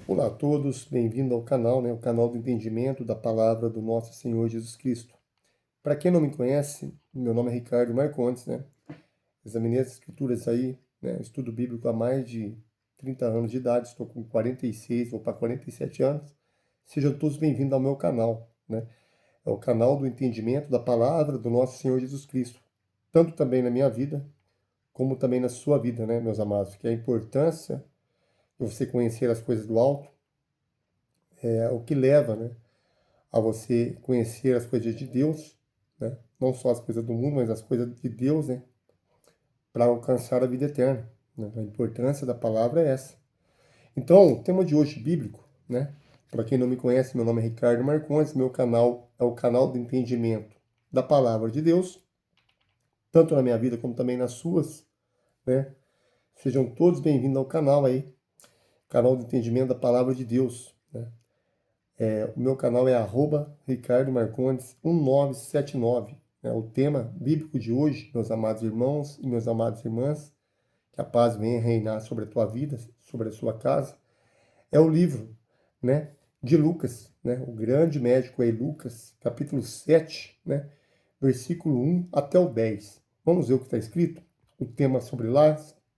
Olá a todos, bem-vindo ao canal, o canal do entendimento da palavra do nosso Senhor Jesus Cristo. Para quem não me conhece, meu nome é Ricardo Marcondes, Examinei as escrituras aí, estudo bíblico há mais de 30 anos de idade, estou com 46, vou para 47 anos. Sejam todos bem-vindos ao meu canal, É o canal do entendimento da palavra do nosso Senhor Jesus Cristo, tanto também na minha vida, como também na sua vida, meus amados, que é a importância de você conhecer as coisas do alto, é o que leva, a você conhecer as coisas de Deus, não só as coisas do mundo, mas as coisas de Deus, para alcançar a vida eterna. A importância da palavra é essa. Então, o tema de hoje bíblico, para quem não me conhece, meu nome é Ricardo Marcondes, meu canal é o canal do entendimento da palavra de Deus, tanto na minha vida como também nas suas, Sejam todos bem-vindos ao canal aí, canal do entendimento da palavra de Deus, O meu canal é @ricardomarcondes1979. O tema bíblico de hoje, meus amados irmãos e meus amadas irmãs, que a paz venha reinar sobre a tua vida, sobre a sua casa, é o livro, de Lucas, o grande médico aí, Lucas, capítulo 7, versículo 1 até o 10. Vamos ver o que está escrito? O tema sobre lá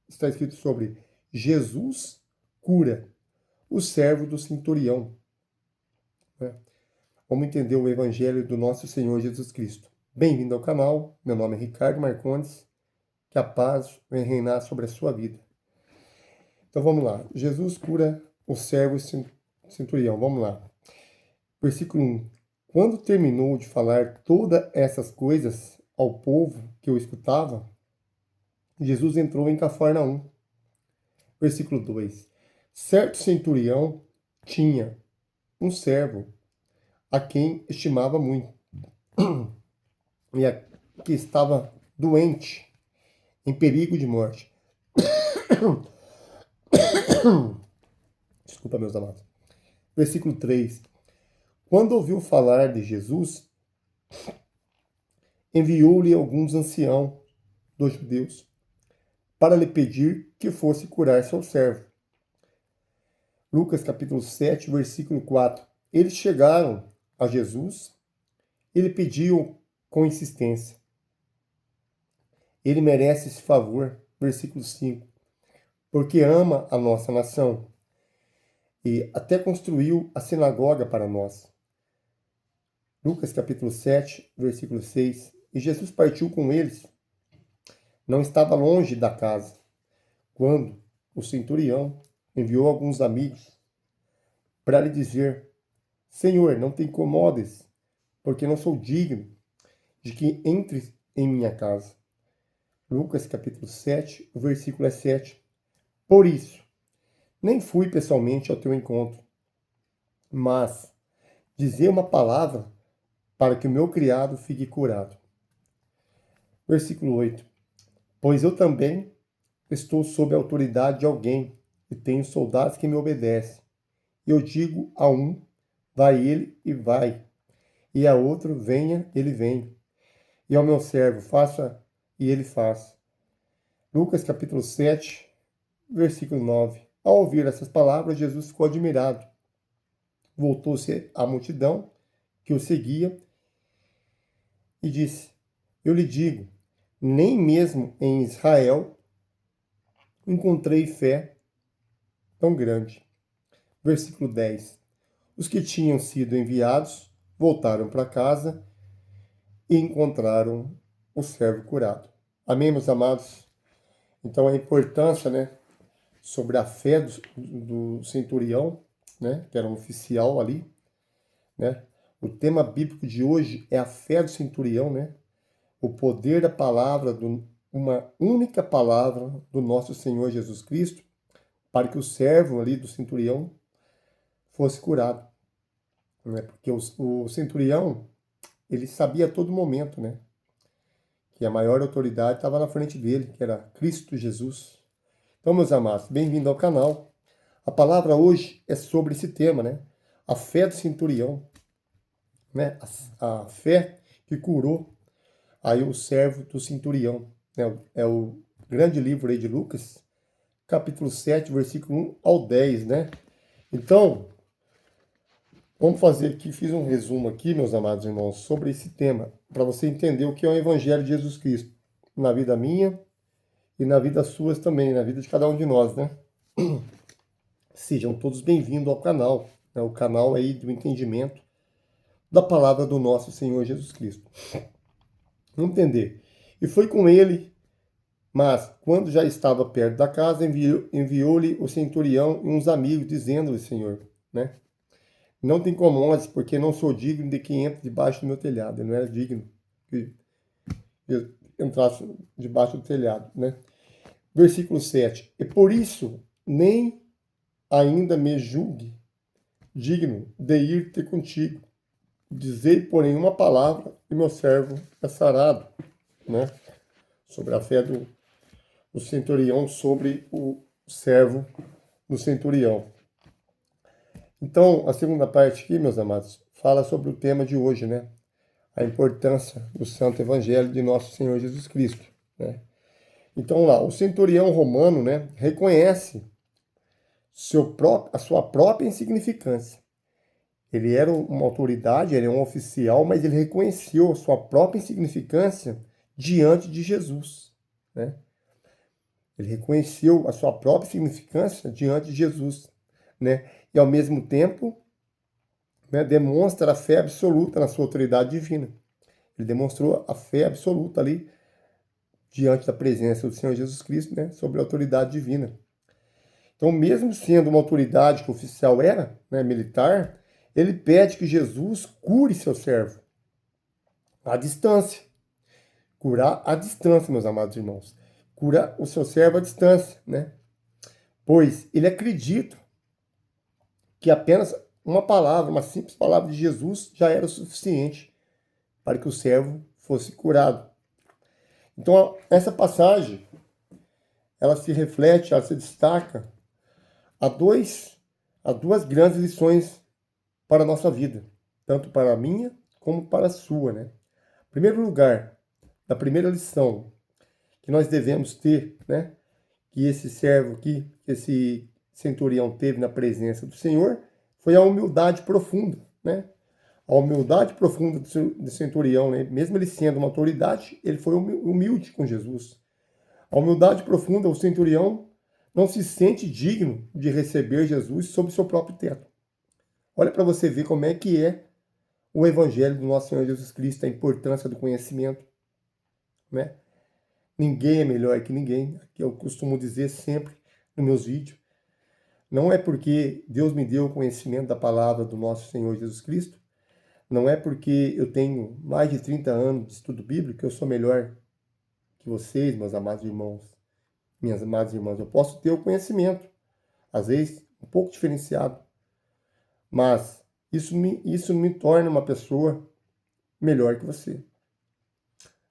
está escrito sobre Jesus cura o servo do centurião. Vamos entender o Evangelho do nosso Senhor Jesus Cristo. Bem-vindo ao canal, meu nome é Ricardo Marcondes, que a paz venha reinar sobre a sua vida. Então vamos lá, Jesus cura o servo centurião, vamos lá. Versículo 1. Quando terminou de falar todas essas coisas ao povo que o escutava, Jesus entrou em Cafarnaum. Versículo 2. Certo centurião tinha um servo a quem estimava muito, e a que estava doente, em perigo de morte. Desculpa, meus amados. Versículo 3. Quando ouviu falar de Jesus, enviou-lhe alguns anciãos dos judeus para lhe pedir que fosse curar seu servo. Lucas capítulo 7, versículo 4. Eles chegaram a Jesus e lhe pediam com insistência. Ele merece esse favor. Versículo 5. Porque ama a nossa nação e até construiu a sinagoga para nós. Lucas capítulo 7, versículo 6. E Jesus partiu com eles. Não estava longe da casa, quando o centurião enviou alguns amigos para lhe dizer: Senhor, não te incomodes, porque não sou digno de que entres em minha casa. Lucas capítulo 7, o versículo é 7. Por isso, nem fui pessoalmente ao teu encontro, mas dizer uma palavra para que o meu criado fique curado. Versículo 8. Pois eu também estou sob a autoridade de alguém e tenho soldados que me obedecem. Eu digo a um, vai ele e vai, e a outro, venha, ele vem. E ao meu servo, faça, e ele faz. Lucas capítulo 7, versículo 9. Ao ouvir essas palavras, Jesus ficou admirado. Voltou-se à multidão que o seguia e disse: Eu lhe digo, nem mesmo em Israel encontrei fé tão grande. Versículo 10. Os que tinham sido enviados voltaram para casa e encontraram o servo curado. Amém, meus amados? Então, a importância, sobre a fé do centurião, que era um oficial ali, O tema bíblico de hoje é a fé do centurião, O poder da palavra, uma única palavra do nosso Senhor Jesus Cristo, para que o servo ali do centurião fosse curado, Porque o centurião, ele sabia a todo momento, que a maior autoridade estava na frente dele, que era Cristo Jesus. Então, meus amados, bem-vindo ao canal. A palavra hoje é sobre esse tema, A fé do centurião, A fé que curou aí o servo do centurião, É o grande livro aí de Lucas, capítulo 7, versículo 1 ao 10, Então, vamos fazer aqui, fiz um resumo aqui, meus amados irmãos, sobre esse tema, para você entender o que é o Evangelho de Jesus Cristo, na vida minha e na vida suas também, na vida de cada um de nós, né? Sejam todos bem-vindos ao canal, né? O canal aí do entendimento da palavra do nosso Senhor Jesus Cristo. Vamos entender. E foi com ele, mas quando já estava perto da casa, enviou-lhe o centurião e uns amigos, dizendo-lhe, Senhor, né? Não te incomodes, porque não sou digno de que entre debaixo do meu telhado. Ele não era digno que eu entrasse debaixo do telhado, né? Versículo 7. E por isso, nem ainda me julgue digno de ir ter contigo. Dizei, porém, uma palavra e meu servo é sarado, né? Sobre a fé do centurião, sobre o servo do centurião. Então, a segunda parte aqui, meus amados, fala sobre o tema de hoje, né? A importância do Santo Evangelho de nosso Senhor Jesus Cristo, né? Então, lá, o centurião romano, né, reconhece a sua própria insignificância. Ele era uma autoridade, ele é um oficial, mas ele reconheceu a sua própria insignificância diante de Jesus, né? Ele reconheceu a sua própria insignificância diante de Jesus, né? E ao mesmo tempo, né, demonstra a fé absoluta na sua autoridade divina. Ele demonstrou a fé absoluta ali diante da presença do Senhor Jesus Cristo, né, sobre a autoridade divina. Então, mesmo sendo uma autoridade que o oficial era, né, militar, ele pede que Jesus cure seu servo à distância. Curar à distância, meus amados irmãos. Curar o seu servo à distância, né? Pois ele acredita que apenas uma palavra, uma simples palavra de Jesus já era o suficiente para que o servo fosse curado. Então, essa passagem, ela se reflete, ela se destaca a duas grandes lições para a nossa vida, tanto para a minha como para a sua, né? Em primeiro lugar, a primeira lição que nós devemos ter, né, que esse servo aqui, que esse centurião teve na presença do Senhor, foi a humildade profunda, né? A humildade profunda do centurião, né? Mesmo ele sendo uma autoridade, ele foi humilde com Jesus. A humildade profunda, o centurião não se sente digno de receber Jesus sob seu próprio teto. Olha para você ver como é que é o evangelho do nosso Senhor Jesus Cristo, a importância do conhecimento, né? Ninguém é melhor que ninguém, que eu costumo dizer sempre nos meus vídeos. Não é porque Deus me deu o conhecimento da palavra do nosso Senhor Jesus Cristo, não é porque eu tenho mais de 30 anos de estudo bíblico que eu sou melhor que vocês, meus amados irmãos, minhas amadas irmãs. Eu posso ter o conhecimento, às vezes um pouco diferenciado, mas isso me torna uma pessoa melhor que você.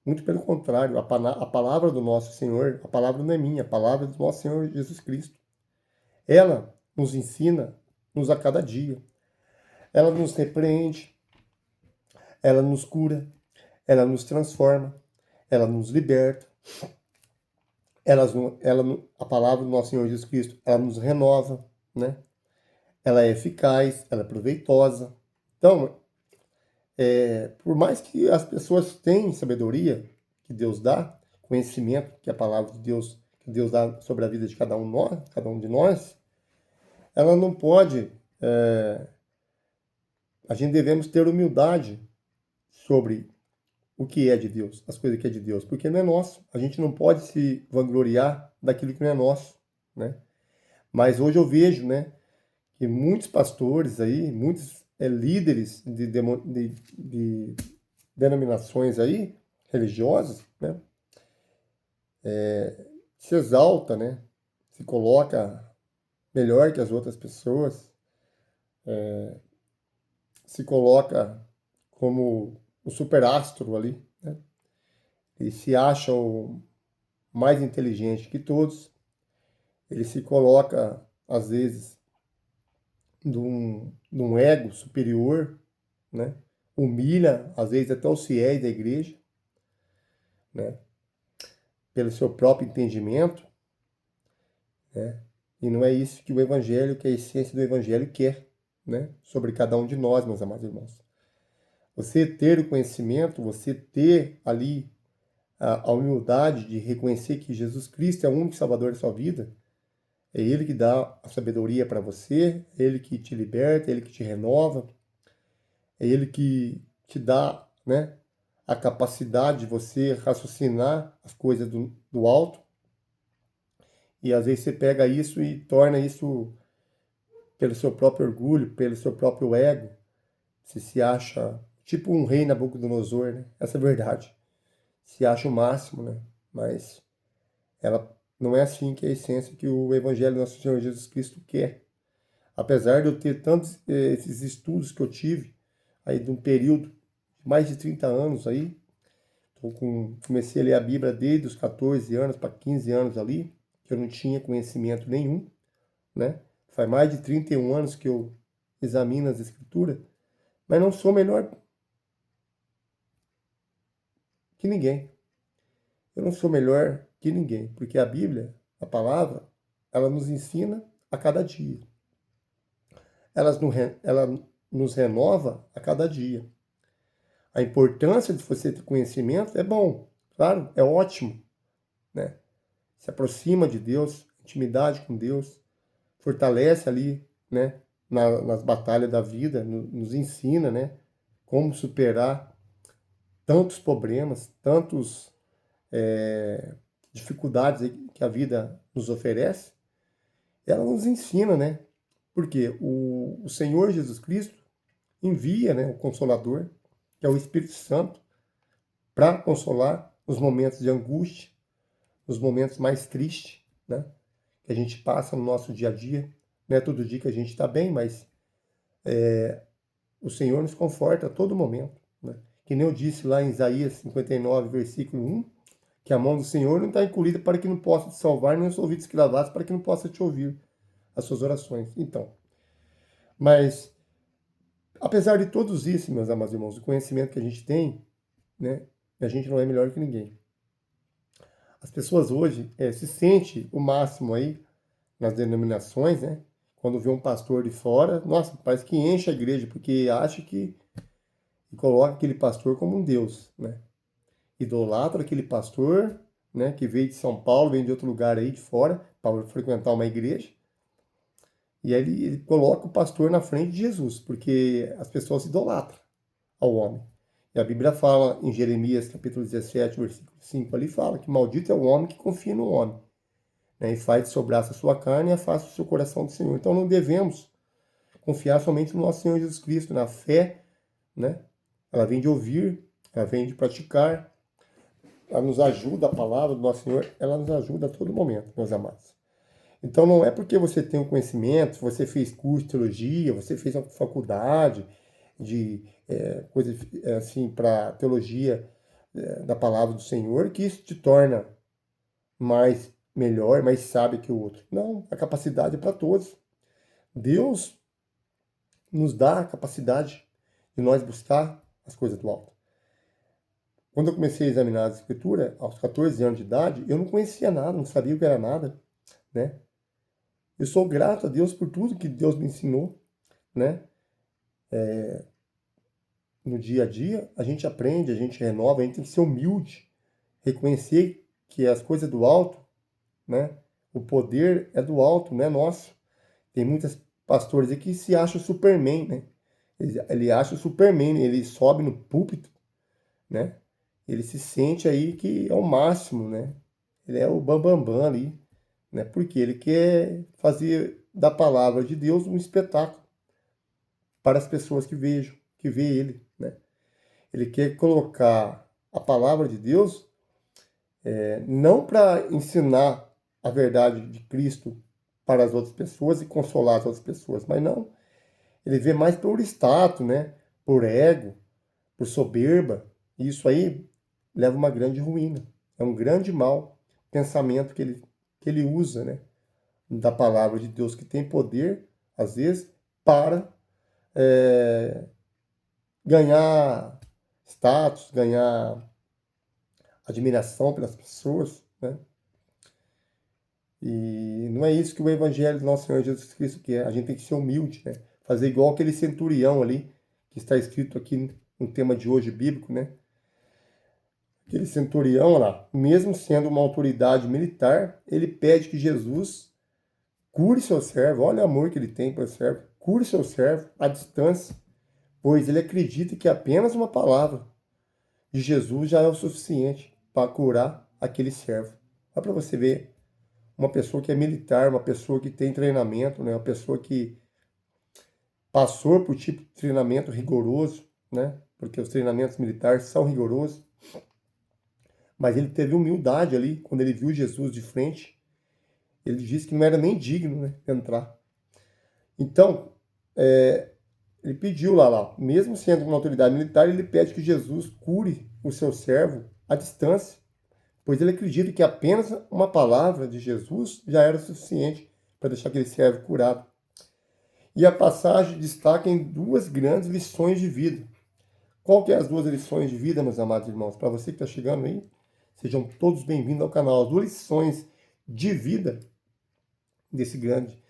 Muito pelo contrário, a palavra do nosso Senhor, a palavra não é minha, a palavra do nosso Senhor Jesus Cristo. Ela nos ensina-nos a cada dia. Ela nos repreende, ela nos cura, ela nos transforma, ela nos liberta. A palavra do nosso Senhor Jesus Cristo, ela nos renova, né? Ela é eficaz, ela é proveitosa. Então, por mais que as pessoas tenham sabedoria que Deus dá, conhecimento que a palavra de Deus, que Deus dá sobre a vida de cada um de nós, ela não pode, a gente devemos ter humildade sobre o que é de Deus, as coisas que é de Deus, porque não é nosso. A gente não pode se vangloriar daquilo que não é nosso, né? Mas hoje eu vejo, né, que muitos pastores aí, muitos líderes de denominações aí, religiosas, né, se exalta, né, se coloca melhor que as outras pessoas, se coloca como o superastro ali, né, e se acha o mais inteligente que todos. Ele se coloca, às vezes, num ego superior, né? Humilha, às vezes, até os fiéis da igreja, né? Pelo seu próprio entendimento, né? E não é isso que o Evangelho, que a essência do Evangelho quer, né? Sobre cada um de nós, meus amados irmãos. Você ter o conhecimento, você ter ali a humildade de reconhecer que Jesus Cristo é o único Salvador da sua vida, é Ele que dá a sabedoria para você, é Ele que te liberta, é Ele que te renova, é Ele que te dá, né, a capacidade de você raciocinar as coisas do alto. E às vezes você pega isso e torna isso pelo seu próprio orgulho, pelo seu próprio ego. Você se acha tipo um rei Nabucodonosor, né? Essa é a verdade. Se acha o máximo, né? Mas ela não é assim que é a essência que o Evangelho do nosso Senhor Jesus Cristo quer. Apesar de eu ter tantos esses estudos que eu tive aí de um período de mais de 30 anos aí, comecei a ler a Bíblia desde os 14 anos para 15 anos ali, que eu não tinha conhecimento nenhum, né? Faz mais de 31 anos que eu examino as Escrituras, mas não sou melhor que ninguém. Eu não sou melhor que ninguém, porque a Bíblia, a palavra, ela nos ensina a cada dia. Ela nos renova a cada dia. A importância de você ter conhecimento é bom, claro, é ótimo, né? Se aproxima de Deus, intimidade com Deus, fortalece ali, né? Nas batalhas da vida, nos ensina, né? Como superar tantos problemas, tantos dificuldades que a vida nos oferece. Ela nos ensina, né? Porque o Senhor Jesus Cristo envia, né, o Consolador, que é o Espírito Santo, para consolar nos momentos de angústia, nos momentos mais tristes, né, que a gente passa no nosso dia a dia. Não é todo dia que a gente está bem, mas o Senhor nos conforta a todo momento, né? Que nem eu disse lá em Isaías 59, versículo 1, que a mão do Senhor não está encolhida para que não possa te salvar, nem os ouvidos cravados para que não possa te ouvir as suas orações. Então, mas apesar de todos isso, meus amados irmãos, o conhecimento que a gente tem, né, a gente não é melhor que ninguém. As pessoas hoje se sentem o máximo aí nas denominações, né? Quando vê um pastor de fora, nossa, parece que enche a igreja, porque acha que e coloca aquele pastor como um deus, né? Idolatra aquele pastor, né, que veio de São Paulo, vem de outro lugar aí de fora, para frequentar uma igreja. E aí ele coloca o pastor na frente de Jesus, porque as pessoas idolatram ao homem. E a Bíblia fala em Jeremias capítulo 17, versículo 5, ali fala que maldito é o homem que confia no homem, né, e faz de seu braço a sua carne e afasta o seu coração do Senhor. Então não devemos confiar somente no nosso Senhor Jesus Cristo, na fé, né? Ela vem de ouvir, ela vem de praticar, ela nos ajuda, a palavra do nosso Senhor, ela nos ajuda a todo momento, meus amados. Então não é porque você tem um conhecimento, você fez curso de teologia, você fez uma faculdade de coisa assim para teologia da palavra do Senhor, que isso te torna mais melhor, mais sábio que o outro. Não, a capacidade é para todos. Deus nos dá a capacidade de nós buscar as coisas do alto. Quando eu comecei a examinar a Escritura, aos 14 anos de idade, eu não conhecia nada, não sabia o que era nada, né? Eu sou grato a Deus por tudo que Deus me ensinou, né? No dia a dia, a gente aprende, a gente renova, a gente tem que ser humilde, reconhecer que as coisas do alto, né? O poder é do alto, não é nosso. Tem muitos pastores aqui que se acham Superman, né? Ele acha o Superman, ele sobe no púlpito, né? Ele se sente aí que é o máximo, né? Ele é o bambambam bam, bam ali, né? Porque ele quer fazer da palavra de Deus um espetáculo para as pessoas que vejam, que vê ele, né? Ele quer colocar a palavra de Deus não para ensinar a verdade de Cristo para as outras pessoas e consolar as outras pessoas, mas não. Ele vê mais por status, né? Por ego, por soberba. E isso aí leva uma grande ruína. É um grande mal pensamento que ele usa, né? Da palavra de Deus, que tem poder, às vezes, para ganhar status, ganhar admiração pelas pessoas, né? E não é isso que o Evangelho do nosso Senhor Jesus Cristo quer. A gente tem que ser humilde, né? Fazer igual aquele centurião ali, que está escrito aqui no tema de hoje bíblico, né? Aquele centurião lá, mesmo sendo uma autoridade militar, ele pede que Jesus cure seu servo. Olha o amor que ele tem para o servo. Cure seu servo à distância, pois ele acredita que apenas uma palavra de Jesus já é o suficiente para curar aquele servo. Olha para você ver, uma pessoa que é militar, uma pessoa que tem treinamento, né? Uma pessoa que passou por tipo de treinamento rigoroso, né? Porque os treinamentos militares são rigorosos, mas ele teve humildade ali quando ele viu Jesus de frente. Ele disse que não era nem digno, né, de entrar. Então, ele pediu lá, mesmo sendo uma autoridade militar, ele pede que Jesus cure o seu servo à distância, pois ele acredita que apenas uma palavra de Jesus já era suficiente para deixar aquele servo curado. E a passagem destaca em duas grandes lições de vida. Qual que é as duas lições de vida, meus amados irmãos? Para você que está chegando aí, sejam todos bem-vindos ao canal. As duas lições de vida desse grande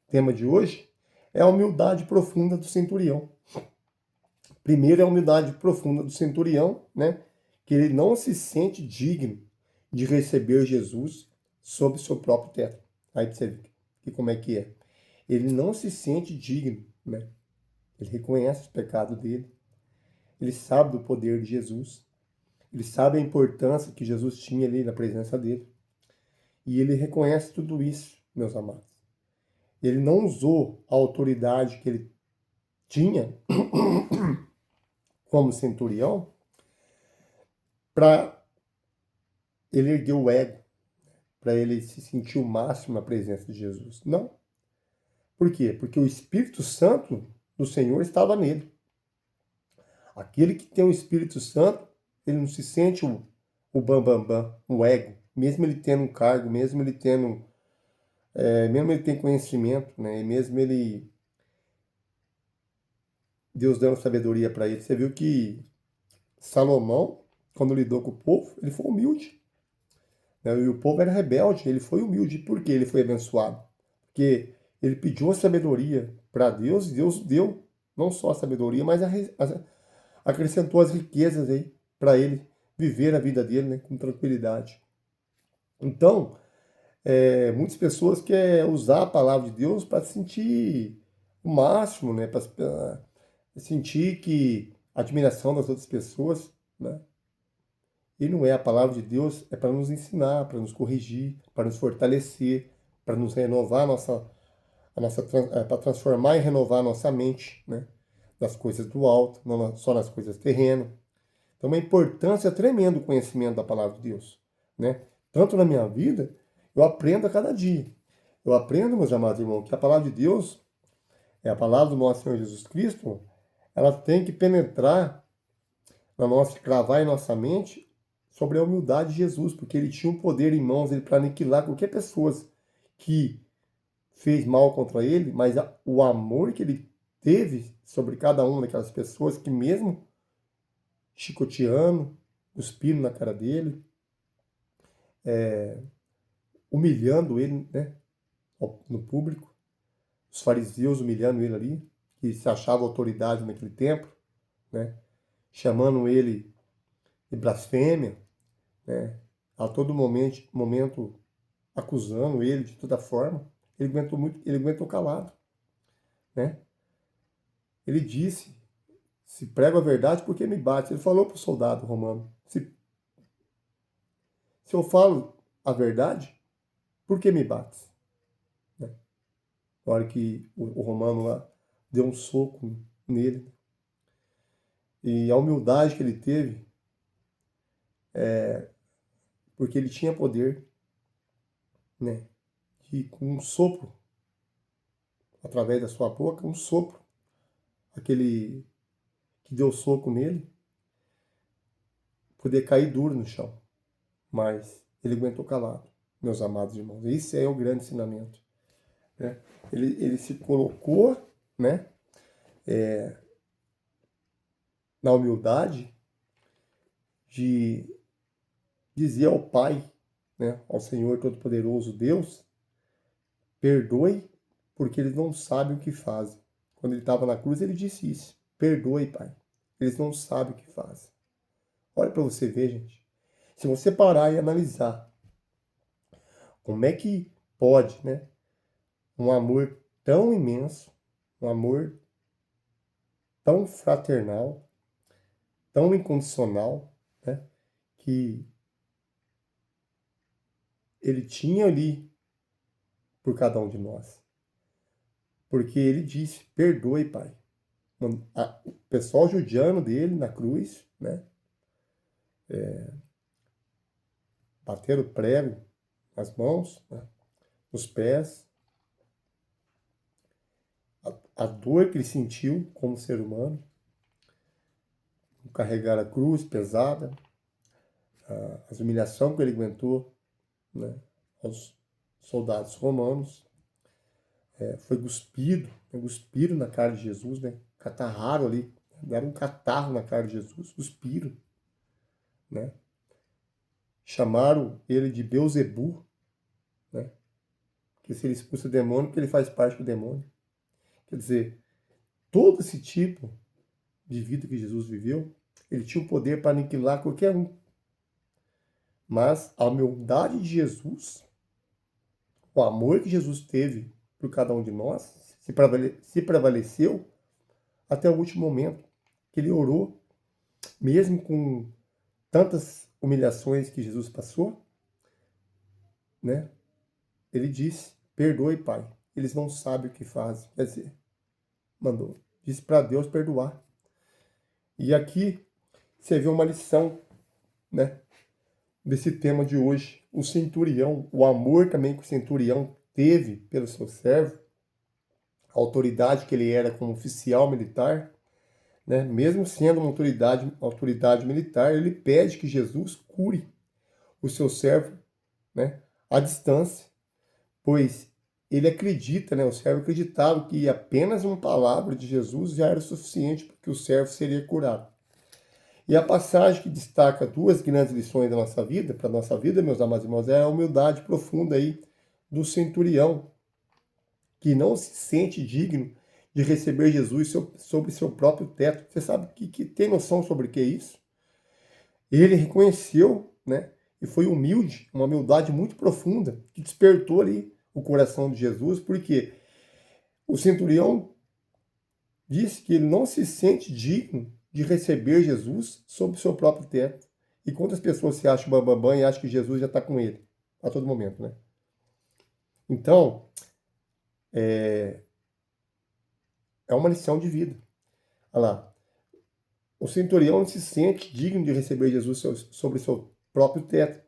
tema de hoje é a humildade profunda do centurião. Primeiro é a humildade profunda do centurião, né? Que ele não se sente digno de receber Jesus sob seu próprio teto. Aí você vê que como é que é. Ele não se sente digno, né? Ele reconhece o pecado dele. Ele sabe do poder de Jesus. Ele sabe a importância que Jesus tinha ali na presença dele. E ele reconhece tudo isso, meus amados. Ele não usou a autoridade que ele tinha como centurião para ele erguer o ego, para ele se sentir o máximo na presença de Jesus. Não. Por quê? Porque o Espírito Santo do Senhor estava nele. Aquele que tem o Espírito Santo, ele não se sente o bambambam, o ego, mesmo ele tendo um cargo, mesmo ele tendo, mesmo ele tem conhecimento, né? E mesmo ele, Deus dando sabedoria para ele. Você viu que Salomão, quando lidou com o povo, ele foi humilde, né? E o povo era rebelde, ele foi humilde. Por que ele foi abençoado? Porque ele pediu a sabedoria para Deus, e Deus deu não só a sabedoria, mas acrescentou as riquezas aí para ele viver a vida dele, né, com tranquilidade. Então, muitas pessoas querem usar a palavra de Deus para sentir o máximo, né, para sentir que a admiração das outras pessoas, né? E não é, a palavra de Deus é para nos ensinar, para nos corrigir, para nos fortalecer, para nos renovar para transformar e renovar a nossa mente, né? Das coisas do alto, não só nas coisas terrenas. Então, uma importância tremenda o conhecimento da palavra de Deus, né? Tanto na minha vida, eu aprendo a cada dia. Eu aprendo, meus amados irmãos, que a palavra de Deus, a palavra do nosso Senhor Jesus Cristo, ela tem que penetrar cravar em nossa mente sobre a humildade de Jesus, porque ele tinha um poder em mãos para aniquilar qualquer pessoa que fez mal contra ele, mas o amor que ele teve sobre cada uma daquelas pessoas que mesmo chicoteando, cuspindo na cara dele, humilhando ele, né, no público, os fariseus humilhando ele ali, que se achava autoridade naquele tempo, né, chamando ele de blasfêmia, né, a todo momento acusando ele de toda forma. Ele aguentou calado, né? Ele disse: se prego a verdade, por que me bate? Ele falou para o soldado romano: se eu falo a verdade, por que me bates? Né? Na hora que o romano lá deu um soco nele, e a humildade que ele teve, porque ele tinha poder, né? E com um sopro, através da sua boca, um sopro, aquele que deu soco nele, poder cair duro no chão. Mas ele aguentou calado, meus amados irmãos. Esse é o grande ensinamento, né? Ele se colocou, né, na humildade de dizer ao Pai, né, ao Senhor Todo-Poderoso Deus, Perdoe, porque eles não sabem o que fazem. Quando ele estava na cruz, ele disse isso. Perdoe, Pai. Eles não sabem o que fazem. Olha para você ver, gente. Se você parar e analisar como é que pode, né, um amor tão imenso, um amor tão fraternal, tão incondicional, né, que ele tinha ali por cada um de nós. Porque ele disse, perdoe, Pai. O pessoal judiando dele na cruz, né, bateram prego nas mãos, né, nos pés, a dor que ele sentiu como ser humano, carregar a cruz pesada, as humilhações que ele aguentou, né, aos soldados romanos, foi cuspido, né, cuspiram na cara de Jesus, né, catarraram ali, deram um catarro na cara de Jesus, cuspiram, né, chamaram ele de Beelzebul, né, que se ele expulsa o demônio, que ele faz parte do demônio. Quer dizer, todo esse tipo de vida que Jesus viveu, ele tinha o poder para aniquilar qualquer um. Mas a humildade de Jesus, o amor que Jesus teve por cada um de nós, se prevaleceu até o último momento, que ele orou, mesmo com tantas humilhações que Jesus passou, né? Ele disse, perdoe, Pai, eles não sabem o que fazem. Quer dizer, disse para Deus perdoar. E aqui você vê uma lição, né, desse tema de hoje. O centurião, o amor também que o centurião teve pelo seu servo, a autoridade que ele era como oficial militar, né, mesmo sendo uma autoridade militar, ele pede que Jesus cure o seu servo, né, à distância, pois ele acredita, né, o servo acreditava que apenas uma palavra de Jesus já era suficiente para que o servo seria curado. E a passagem que destaca duas grandes lições da nossa vida, para a nossa vida, meus amados irmãos, é a humildade profunda aí do centurião, que não se sente digno de receber Jesus sobre seu próprio teto. Você sabe que tem noção sobre o que é isso? Ele reconheceu, né, e foi humilde, uma humildade muito profunda, que despertou ali o coração de Jesus, porque o centurião disse que ele não se sente digno de receber Jesus sob o seu próprio teto. E quantas pessoas se acham bambambam e acham que Jesus já está com ele a todo momento, né? Então, é uma lição de vida. Olha lá. O centurião não se sente digno de receber Jesus sobre o seu próprio teto.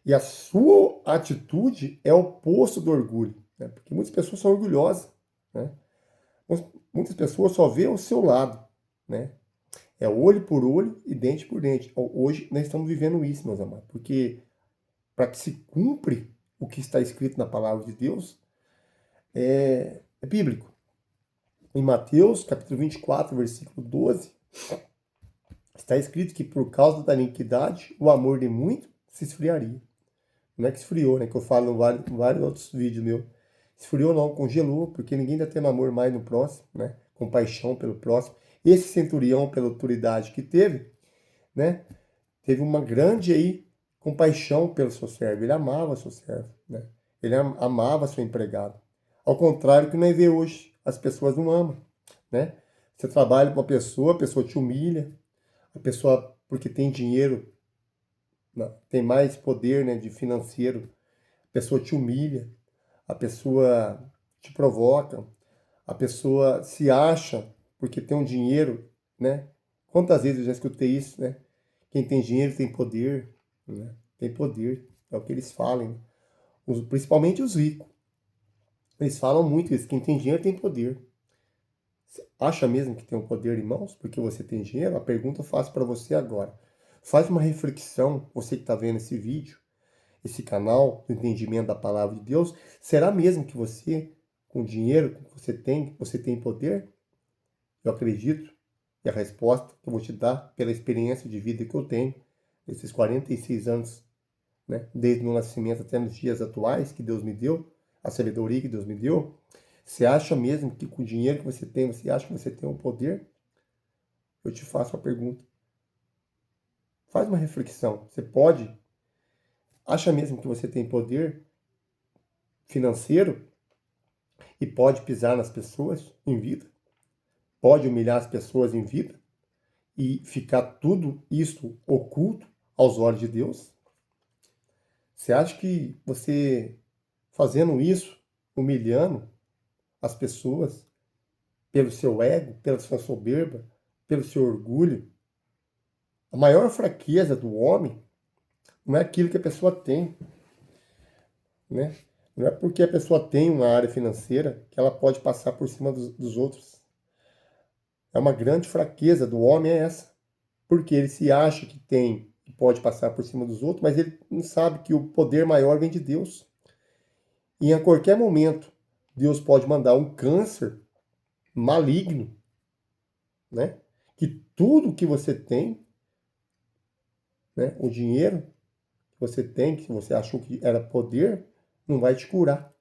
E a sua atitude é o oposto do orgulho, né? Porque muitas pessoas são orgulhosas, né? Muitas pessoas só vêem o seu lado, né? É olho por olho e dente por dente. Hoje nós estamos vivendo isso, meus amados, porque para que se cumpre o que está escrito na palavra de Deus, é bíblico. Em Mateus, capítulo 24, versículo 12, está escrito que por causa da iniquidade, o amor de muito se esfriaria. Não é que esfriou, né? Que eu falo em vários outros vídeos meus. Esfriou não, congelou, porque ninguém está tendo amor mais no próximo, né? Compaixão pelo próximo. Esse centurião, pela autoridade que teve, né? Teve uma grande aí compaixão pelo seu servo. Ele amava seu servo, né? Ele amava seu empregado. Ao contrário que nós vê hoje, as pessoas não amam, né? Você trabalha com uma pessoa, a pessoa te humilha, a pessoa, porque tem dinheiro, tem mais poder, né, de financeiro, a pessoa te humilha, a pessoa te provoca, a pessoa se acha porque tem um dinheiro, né? Quantas vezes eu já escutei isso, né? Quem tem dinheiro tem poder, né? Tem poder, é o que eles falam, principalmente os ricos. Eles falam muito isso, quem tem dinheiro tem poder. Você acha mesmo que tem um poder em mãos porque você tem dinheiro? A pergunta eu faço para você agora. Faz uma reflexão, você que está vendo esse vídeo, esse canal do entendimento da palavra de Deus. Será mesmo que você, com o dinheiro que você tem poder? Eu acredito. E a resposta que eu vou te dar pela experiência de vida que eu tenho, esses 46 anos, né, desde o meu nascimento até nos dias atuais que Deus me deu, a sabedoria que Deus me deu, você acha mesmo que com o dinheiro que você tem, você acha que você tem um poder? Eu te faço uma pergunta. Faz uma reflexão. Você acha mesmo que você tem poder financeiro e pode pisar nas pessoas em vida? Pode humilhar as pessoas em vida? E ficar tudo isso oculto aos olhos de Deus? Você acha que você fazendo isso, humilhando as pessoas pelo seu ego, pela sua soberba, pelo seu orgulho, a maior fraqueza do homem não é aquilo que a pessoa tem, né? Não é porque a pessoa tem uma área financeira que ela pode passar por cima dos outros. É uma grande fraqueza do homem é essa. Porque ele se acha que tem e pode passar por cima dos outros, mas ele não sabe que o poder maior vem de Deus. E a qualquer momento, Deus pode mandar um câncer maligno, né? Que tudo que você tem, né? O dinheiro que você tem, que você achou que era poder, não vai te curar.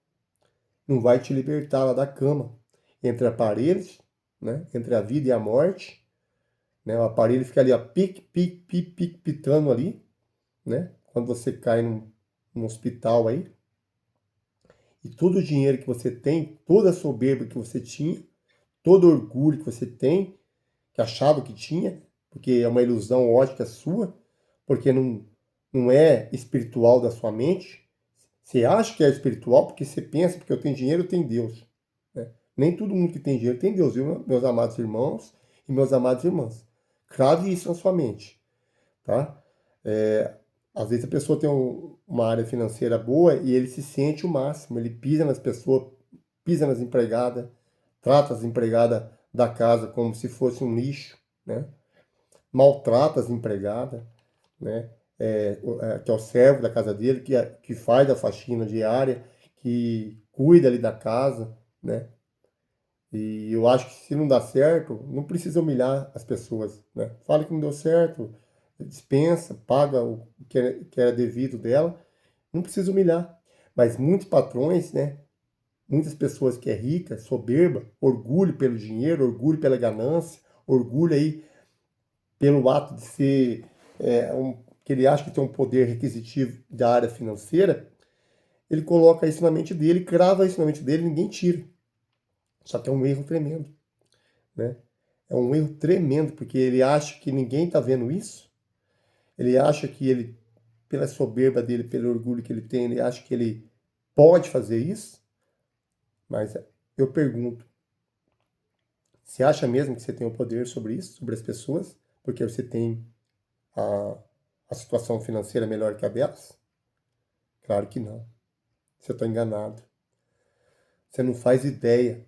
Não vai te libertar lá da cama. Entre aparelhos, né? Entre a vida e a morte, né? O aparelho fica ali, ó, pique, pique, pique, pique, pitando ali, né? Quando você cai num hospital aí, e todo o dinheiro que você tem, toda a soberba que você tinha, todo o orgulho que você tem, que achava que tinha, porque é uma ilusão ótica sua, porque não é espiritual da sua mente. Você acha que é espiritual porque você pensa, porque eu tenho dinheiro, eu tenho Deus, né? Nem todo mundo que tem dinheiro tem Deus, viu, meus amados irmãos e meus amados irmãs. Crave isso na sua mente, tá? Às vezes a pessoa tem uma área financeira boa e ele se sente o máximo. Ele pisa nas pessoas, pisa nas empregadas, trata as empregadas da casa como se fosse um lixo, né? Maltrata as empregadas, né? Que é o servo da casa dele, que faz a faxina diária, que cuida ali da casa, né? E eu acho que se não dá certo, não precisa humilhar as pessoas, né? Fala que não deu certo, dispensa, paga o que era devido dela, não precisa humilhar. Mas muitos patrões, né? Muitas pessoas que é rica, soberba, orgulho pelo dinheiro, orgulho pela ganância, orgulho aí pelo ato de ser que ele acha que tem um poder requisitivo da área financeira, ele coloca isso na mente dele, crava isso na mente dele, ninguém tira. Só que é um erro tremendo, né? É um erro tremendo, porque ele acha que ninguém está vendo isso, ele acha que ele, pela soberba dele, pelo orgulho que ele tem, ele acha que ele pode fazer isso, mas eu pergunto, você acha mesmo que você tem o poder sobre isso, sobre as pessoas, porque você tem a, a situação financeira melhor que a delas? Claro que não. Você está enganado. Você não faz ideia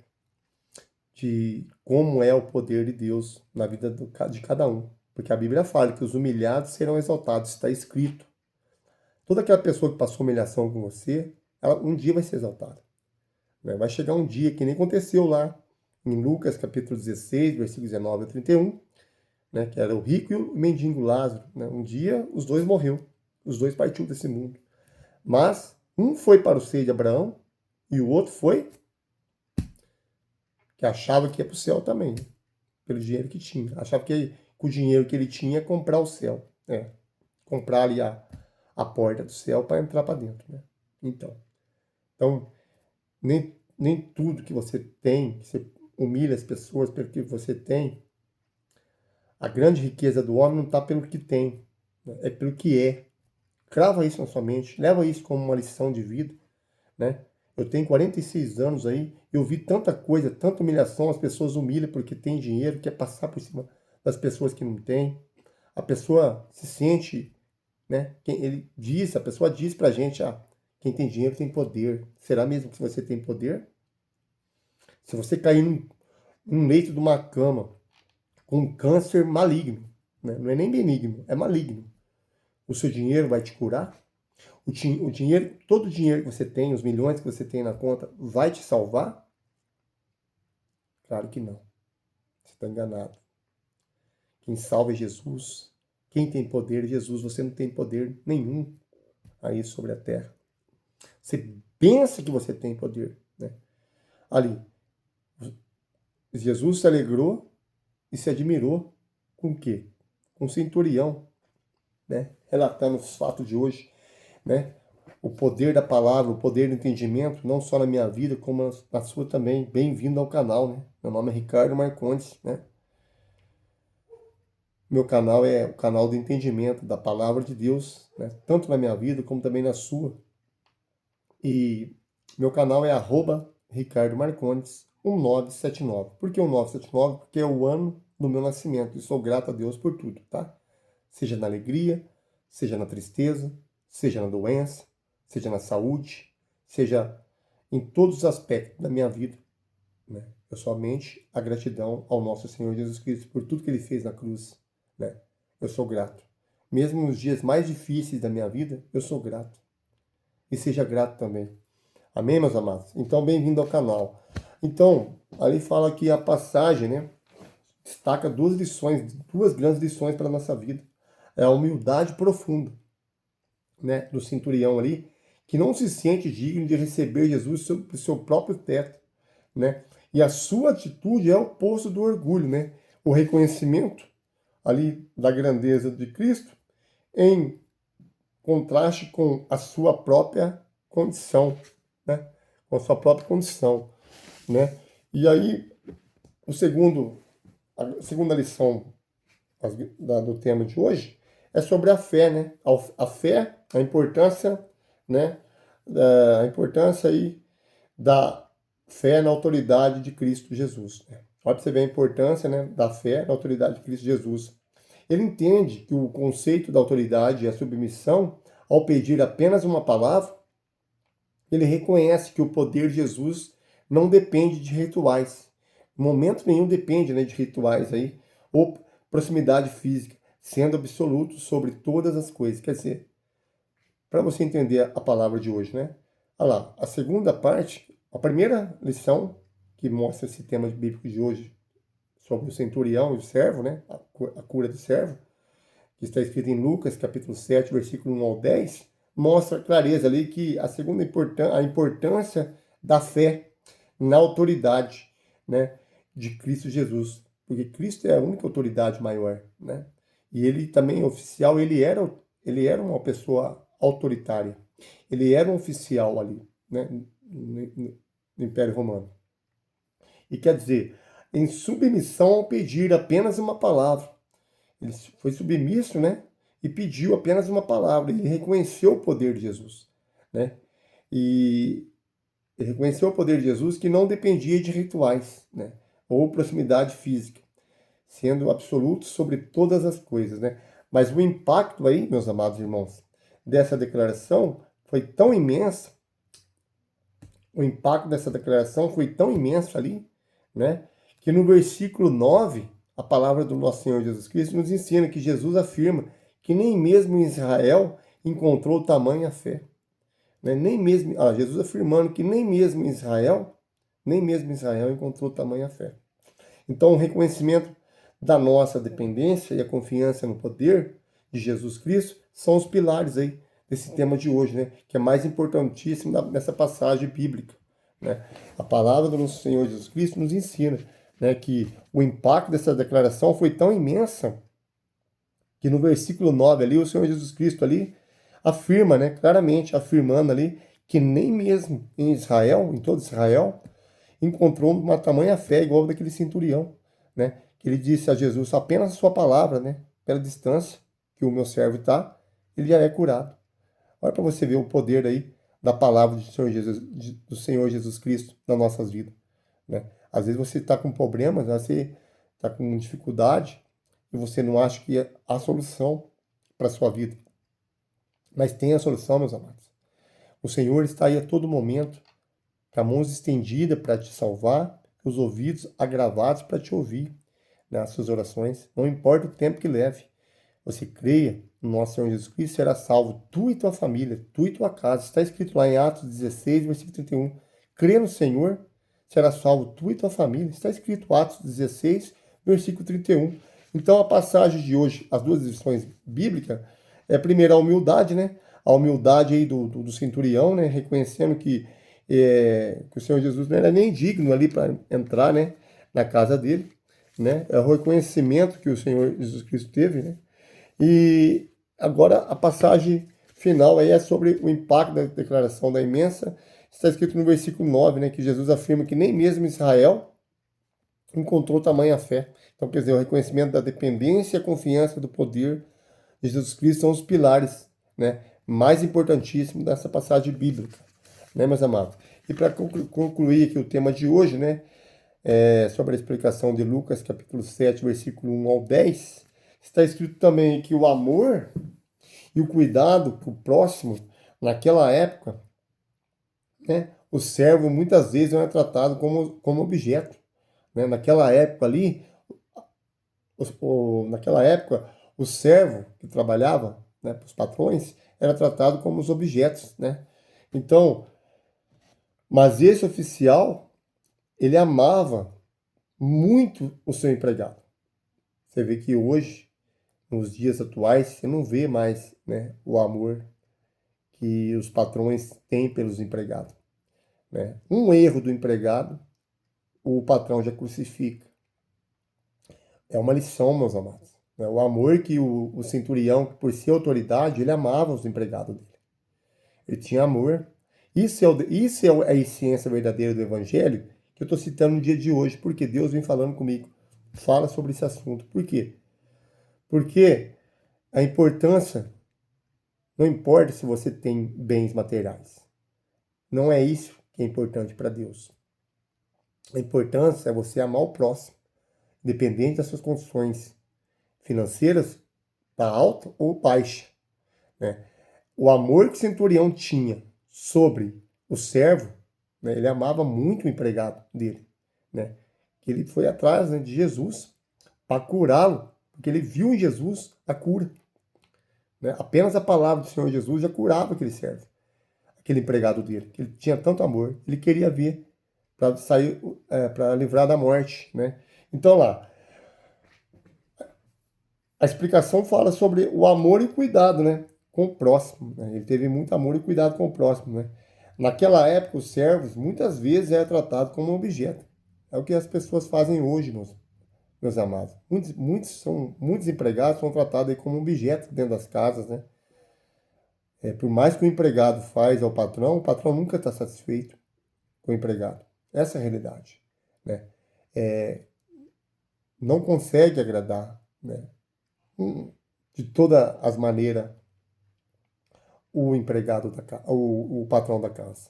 de como é o poder de Deus na vida de cada um. Porque a Bíblia fala que os humilhados serão exaltados, está escrito. Toda aquela pessoa que passou humilhação com você, ela um dia vai ser exaltada, né? Vai chegar um dia, que nem aconteceu lá em Lucas capítulo 16, versículos 19 a 31, né? Que era o rico e o mendigo Lázaro, né? Um dia os dois morreu, os dois partiu desse mundo. Mas um foi para o seio de Abraão e o outro foi que achava que ia para o céu também, né? Pelo dinheiro que tinha. Achava que com o dinheiro que ele tinha ia comprar o céu, né? Comprar ali a porta do céu para entrar para dentro, né? Então nem tudo que você tem, que você humilha as pessoas pelo que você tem. A grande riqueza do homem não está pelo que tem, né? É pelo que é. Crava isso na sua mente, leva isso como uma lição de vida, né? Eu tenho 46 anos aí, eu vi tanta coisa, tanta humilhação, as pessoas humilham porque tem dinheiro, quer passar por cima das pessoas que não têm. A pessoa se sente, né? A pessoa diz pra gente, quem tem dinheiro tem poder. Será mesmo que você tem poder? Se você cair num leito de uma cama com um câncer maligno, né? Não é nem benigno, é maligno, o seu dinheiro vai te curar? O dinheiro, todo o dinheiro que você tem, os milhões que você tem na conta, vai te salvar? Claro que não. Você está enganado. Quem salva é Jesus. Quem tem poder é Jesus. Você não tem poder nenhum aí sobre a terra. Você Pensa que você tem poder, né? Ali, Jesus se alegrou e se admirou com o quê? Com o centurião, né? Relatando os fatos de hoje, né? O poder da palavra, o poder do entendimento, não só na minha vida, como na sua também. Bem-vindo ao canal, né? Meu nome é Ricardo Marcondes, né? Meu canal é o canal do entendimento da palavra de Deus, né? Tanto na minha vida como também na sua. E meu canal é @Ricardo Marcondes 1979. Por que 1979? Porque é o ano do meu nascimento. E sou grato a Deus por tudo, tá? Seja na alegria, seja na tristeza, seja na doença, seja na saúde, seja em todos os aspectos da minha vida, né? Eu somente a gratidão ao nosso Senhor Jesus Cristo por tudo que Ele fez na cruz, né? Eu sou grato. Mesmo nos dias mais difíceis da minha vida, eu sou grato. E seja grato também. Amém, meus amados? Então, bem-vindo ao canal. Então, ali fala que a passagem, né, destaca duas lições, duas grandes lições para a nossa vida. É a humildade profunda, né, do centurião ali, que não se sente digno de receber Jesus sob o seu próprio teto, né? E a sua atitude é o oposto do orgulho, né? O reconhecimento ali da grandeza de Cristo em contraste com a sua própria condição, né? Com a sua própria condição, né? E aí, a segunda lição do tema de hoje é sobre a fé, né? A fé, a importância, né? A importância aí da fé na autoridade de Cristo Jesus, né? Olha para você ver a importância, né, da fé na autoridade de Cristo Jesus. Ele entende que o conceito da autoridade e a submissão, ao pedir apenas uma palavra, ele reconhece que o poder de Jesus não depende de rituais. Em momento nenhum depende, né, de rituais aí, ou proximidade física, sendo absoluto sobre todas as coisas. Quer dizer, para você entender a palavra de hoje, né? Olha lá, a segunda parte, a primeira lição que mostra esse tema bíblico de hoje, sobre o centurião e o servo, né? A cura do servo, que está escrito em Lucas, capítulo 7, versículo 1 ao 10, mostra clareza ali que a importância da fé na autoridade, né, de Cristo Jesus. Porque Cristo é a única autoridade maior, né? E ele também, oficial, ele era uma pessoa autoritária. Ele era um oficial ali, né, no Império Romano. E quer dizer, em submissão ao pedir apenas uma palavra. Ele foi submisso, né? E pediu apenas uma palavra. Ele reconheceu o poder de Jesus, né? E ele reconheceu o poder de Jesus que não dependia de rituais, né? Ou proximidade física, sendo absoluto sobre todas as coisas, né? Mas o impacto aí, meus amados irmãos, dessa declaração foi tão imenso, o impacto dessa declaração foi tão imenso ali, né? Que no versículo 9, a palavra do nosso Senhor Jesus Cristo nos ensina que Jesus afirma que nem mesmo em Israel encontrou tamanha fé. Né? Nem mesmo, Jesus afirmando que nem mesmo em Israel encontrou tamanha fé. Então, o reconhecimento da nossa dependência e a confiança no poder de Jesus Cristo são os pilares aí desse tema de hoje, né? Que é mais importantíssimo nessa passagem bíblica, né? A palavra do nosso Senhor Jesus Cristo nos ensina, né, que o impacto dessa declaração foi tão imensa que no versículo 9 ali, o Senhor Jesus Cristo ali afirma, né, claramente afirmando ali que nem mesmo em Israel, em todo Israel, encontrou uma tamanha fé igual daquele centurião, né? Que ele disse a Jesus, apenas a sua palavra, né? Pela distância que o meu servo está, ele já é curado. Olha para você ver o poder aí da palavra do Senhor Jesus Cristo nas nossas vidas, né? Às vezes você está com problemas, você está com dificuldade e você não acha que há solução para a sua vida. Mas tem a solução, meus amados. O Senhor está aí a todo momento, com a mão estendida para te salvar, os ouvidos agravados para te ouvir nas suas orações. Não importa o tempo que leve. Você creia no nosso Senhor Jesus Cristo, será salvo tu e tua família, tu e tua casa. Está escrito lá em Atos 16, versículo 31. Crê no Senhor, será salvo tu e tua família. Está escrito Atos 16, versículo 31. Então a passagem de hoje, as duas lições bíblicas, é primeiro a humildade, né? a humildade aí do centurião, né? Reconhecendo que o Senhor Jesus não era nem digno ali para entrar, né? Na casa dele, né? É o reconhecimento que o Senhor Jesus Cristo teve, né? E agora a passagem final aí é sobre o impacto da declaração da imensa. Está escrito no versículo 9, né? Que Jesus afirma que nem mesmo Israel encontrou tamanha fé. Então, quer dizer, o reconhecimento da dependência e a confiança do poder de Jesus Cristo são os pilares, né, mais importantíssimos dessa passagem bíblica, né, meus amados? E para concluir aqui o tema de hoje, né, sobre a explicação de Lucas, capítulo 7, versículo 1 ao 10, está escrito também que o amor e o cuidado para o próximo, naquela época, né, o servo muitas vezes era tratado como objeto. Né? Naquela época ali, naquela época, o servo que trabalhava, né, para os patrões era tratado como os objetos, né? Então, mas esse oficial, ele amava muito o seu empregado. Você vê que hoje, nos dias atuais, você não vê mais, né, o amor que os patrões têm pelos empregados, né? Um erro do empregado, o patrão já crucifica. É uma lição, meus amados. Né? O amor que o centurião, por ser autoridade, ele amava os empregados dele. Ele tinha amor. Isso é a essência verdadeira do evangelho que eu estou citando no dia de hoje, porque Deus vem falando comigo. Fala sobre esse assunto. Por quê? Porque a importância, não importa se você tem bens materiais. Não é isso que é importante para Deus. A importância é você amar o próximo, independente das suas condições financeiras, tá alta ou baixa, né? O amor que o centurião tinha sobre o servo, né, ele amava muito o empregado dele, né? Que ele foi atrás, né, de Jesus para curá-lo, porque ele viu em Jesus a cura, né? Apenas a palavra do Senhor Jesus já curava aquele servo, aquele empregado dele, que ele tinha tanto amor, ele queria ver para sair, para livrar da morte, né? Então lá, a explicação fala sobre o amor e o cuidado, né, com o próximo. Né? Ele teve muito amor e cuidado com o próximo, né? Naquela época, os servos muitas vezes eram tratados como um objeto. É o que as pessoas fazem hoje, meus amados. Muitos empregados são tratados aí como objetos dentro das casas, né? Por mais que o empregado faz ao patrão, o patrão nunca está satisfeito com o empregado. Essa é a realidade, né? Não consegue agradar, né, de todas as maneiras o empregado o patrão da casa.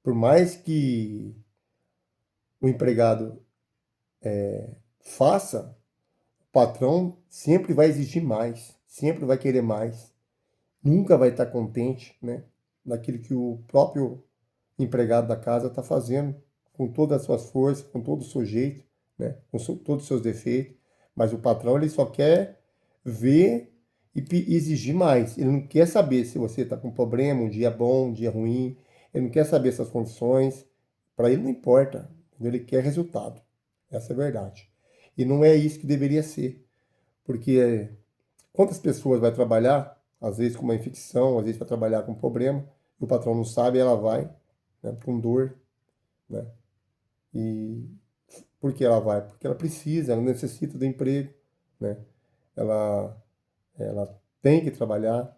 Por mais que o empregado faça, o patrão sempre vai exigir mais, sempre vai querer mais, nunca vai estar contente, né, daquilo que o próprio empregado da casa está fazendo, com todas as suas forças, com todo o seu jeito, né, com todos os seus defeitos, mas o patrão ele só quer ver e exigir mais. Ele não quer saber se você está com problema, um dia bom, um dia ruim. Ele não quer saber essas condições. Para ele não importa. Ele quer resultado. Essa é a verdade. E não é isso que deveria ser. Porque quantas pessoas vai trabalhar, às vezes com uma infecção, às vezes vai trabalhar com um problema, e o patrão não sabe, ela vai, né, com dor, né? E por que ela vai? Porque ela precisa, ela necessita do emprego, né? Ela tem que trabalhar,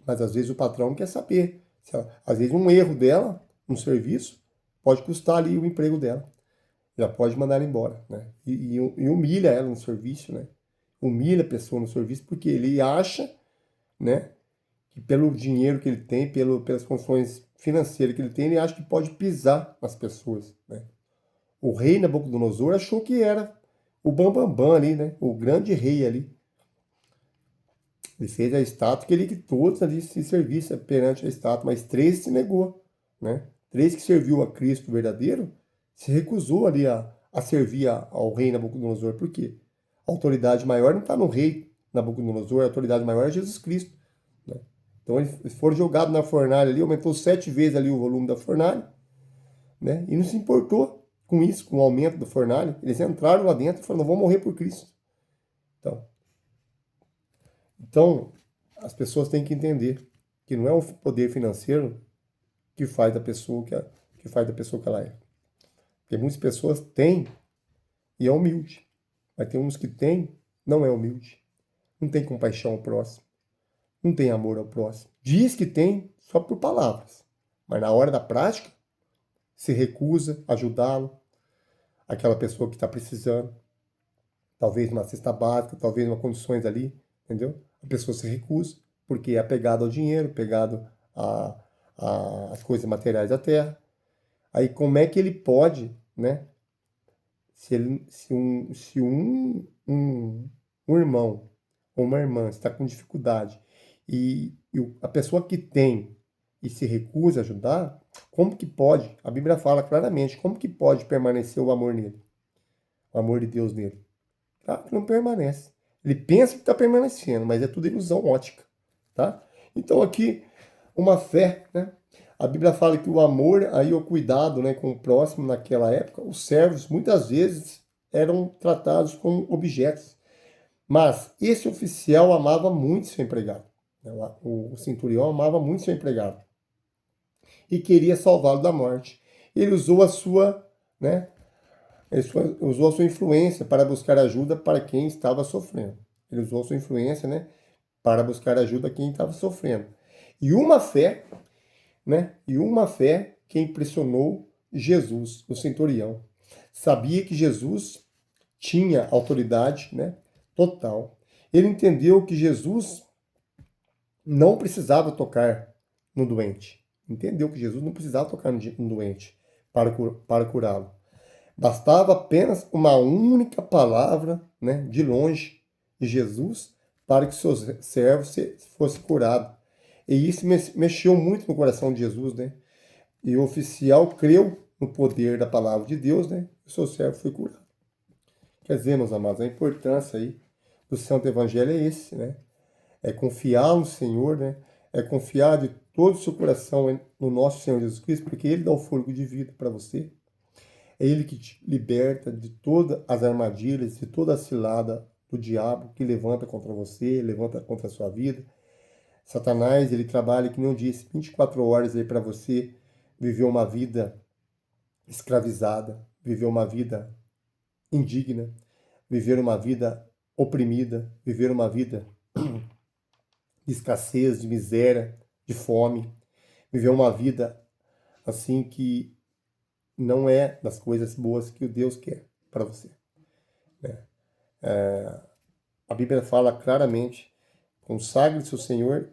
mas às vezes o patrão não quer saber. Às vezes um erro dela no serviço pode custar ali o emprego dela. Já pode mandar ela embora, né? E humilha ela no serviço, né? Humilha a pessoa no serviço porque ele acha, né, que pelo dinheiro que ele tem, pelas condições financeiras que ele tem, ele acha que pode pisar nas pessoas, né? O rei Nabucodonosor achou que era o bambambam ali, né? O grande rei ali. Ele fez a estátua, queria que todos ali se servissem perante a estátua, mas três se negou, né? Três que serviu a Cristo verdadeiro se recusou ali a servir ao rei Nabucodonosor. Por quê? A autoridade maior não está no rei Nabucodonosor, a autoridade maior é Jesus Cristo, né? Então eles foram jogados na fornalha ali, aumentou 7 vezes ali o volume da fornalha, né? E não se importou com isso, com o aumento da fornalha. Eles entraram lá dentro e falaram, não vou morrer por Cristo. Então, as pessoas têm que entender. que não é o poder financeiro que faz da pessoa que faz da pessoa que ela é. Porque muitas pessoas têm e é humilde, mas tem uns que têm, não é humilde, não tem compaixão ao próximo, não tem amor ao próximo. Diz que tem só por palavras, mas na hora da prática se recusa a ajudá-lo, aquela pessoa que está precisando, talvez uma cesta básica, talvez uma condições ali, entendeu? A pessoa se recusa porque é apegado ao dinheiro, apegado às coisas materiais da terra. Aí como é que ele pode, né? Se um irmão ou uma irmã está com dificuldade e a pessoa que tem e se recusa a ajudar, como que pode? A Bíblia fala claramente, como que pode permanecer o amor nele? O amor de Deus nele? Claro que não permanece. Ele pensa que está permanecendo, mas é tudo ilusão ótica, tá? Então aqui, uma fé, né? A Bíblia fala que o amor, aí o cuidado, né, com o próximo naquela época, os servos muitas vezes eram tratados como objetos. Mas esse oficial amava muito seu empregado. O centurião amava muito seu empregado e queria salvá-lo da morte. Ele usou a sua, né, usou a sua influência para buscar ajuda para quem estava sofrendo. Ele usou a sua influência, né, para buscar ajuda a quem estava sofrendo. E uma fé, né, que impressionou Jesus, o centurião. Sabia que Jesus tinha autoridade, né, total. Ele entendeu que Jesus não precisava tocar no doente. Entendeu que Jesus não precisava tocar no doente para curá-lo. Bastava apenas uma única palavra, né, de longe de Jesus para que seu servo fosse curado. E isso mexeu muito no coração de Jesus, né? E o oficial creu no poder da palavra de Deus, né? E o seu servo foi curado. Quer dizer, meus amados, a importância aí do Santo Evangelho é esse, né? É confiar no Senhor, né? É confiar de todo o seu coração no nosso Senhor Jesus Cristo, porque Ele dá o fôlego de vida para você. É Ele que te liberta de todas as armadilhas, de toda a cilada do diabo que levanta contra você, levanta contra a sua vida. Satanás, ele trabalha, que nem eu disse, 24 horas aí para você viver uma vida escravizada, viver uma vida indigna, viver uma vida oprimida, viver uma vida de escassez, de miséria, de fome, viver uma vida assim que não é das coisas boas que o Deus quer para você, né? A Bíblia fala claramente, consagre-se ao Senhor,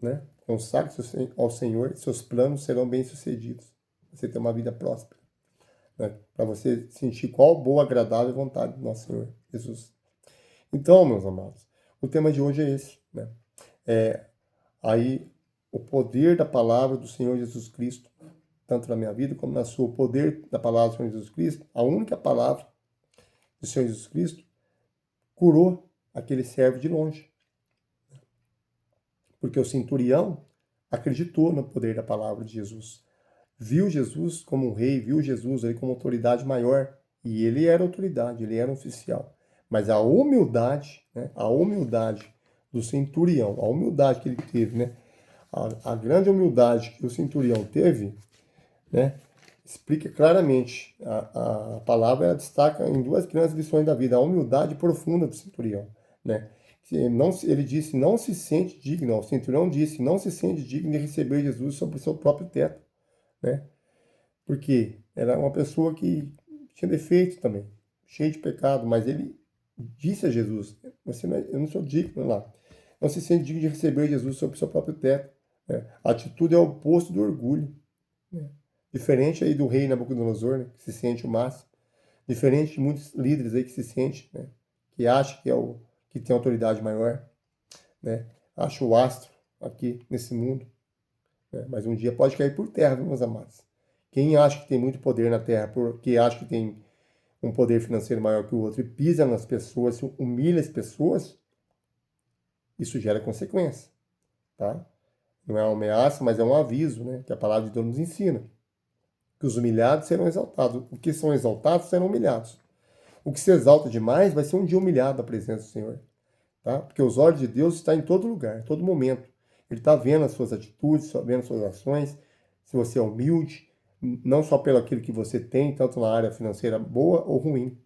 né? Consagre-se ao Senhor, seus planos serão bem-sucedidos. Você ter uma vida próspera, né? Para você sentir qual boa, agradável vontade do nosso Senhor Jesus. Então, meus amados, o tema de hoje é esse, né? Aí, o poder da palavra do Senhor Jesus Cristo, tanto na minha vida como na sua, o poder da palavra do Senhor Jesus Cristo, a única palavra do Senhor Jesus Cristo, curou aquele servo de longe. Porque o centurião acreditou no poder da palavra de Jesus. Viu Jesus como um rei, viu Jesus aí como autoridade maior. E ele era autoridade, ele era um oficial. Mas a humildade, né, a humildade do centurião, a humildade que ele teve, né, a grande humildade que o centurião teve, né, explica claramente. A palavra ela destaca em duas grandes lições da vida: a humildade profunda do centurião, né? Ele disse, não se sente digno, o centurião disse, não se sente digno de receber Jesus sobre o seu próprio teto, né? Porque era uma pessoa que tinha defeito também, cheio de pecado, mas ele disse a Jesus, eu não sou digno, lá. Não se sente digno de receber Jesus sobre o seu próprio teto, né? A atitude é o oposto do orgulho, né? Diferente aí do rei Nabucodonosor, né, que se sente o máximo. Diferente de muitos líderes aí que se sente, né, que acha que tem autoridade maior, né? Acha o astro aqui nesse mundo, né? Mas um dia pode cair por terra, viu, meus amados? Quem acha que tem muito poder na terra, porque acha que tem um poder financeiro maior que o outro e pisa nas pessoas, humilha as pessoas, isso gera consequência, tá? Não é uma ameaça, mas é um aviso, né, que a palavra de Deus nos ensina. Que os humilhados serão exaltados. Os que são exaltados serão humilhados. O que se exalta demais vai ser um dia humilhado na presença do Senhor. Tá? Porque os olhos de Deus estão em todo lugar, em todo momento. Ele está vendo as suas atitudes, vendo as suas ações, se você é humilde, não só pelo aquilo que você tem, tanto na área financeira boa ou ruim.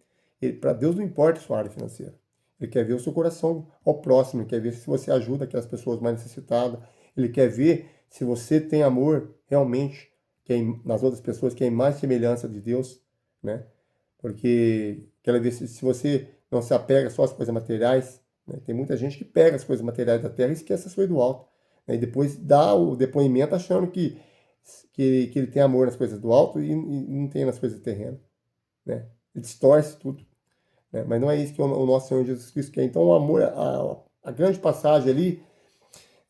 Para Deus não importa a sua área financeira. Ele quer ver o seu coração ao próximo, ele quer ver se você ajuda aquelas pessoas mais necessitadas, ele quer ver se você tem amor realmente nas outras pessoas, que é a imagem e semelhança de Deus, né? Porque quer ver se você não se apega só às coisas materiais, né? Tem muita gente que pega as coisas materiais da terra e esquece as coisas do alto, né? E depois dá o depoimento achando que ele tem amor nas coisas do alto e não tem nas coisas terrenas, né? Ele distorce tudo, né? Mas não é isso que o nosso Senhor Jesus Cristo quer. Então, o amor, a grande passagem ali,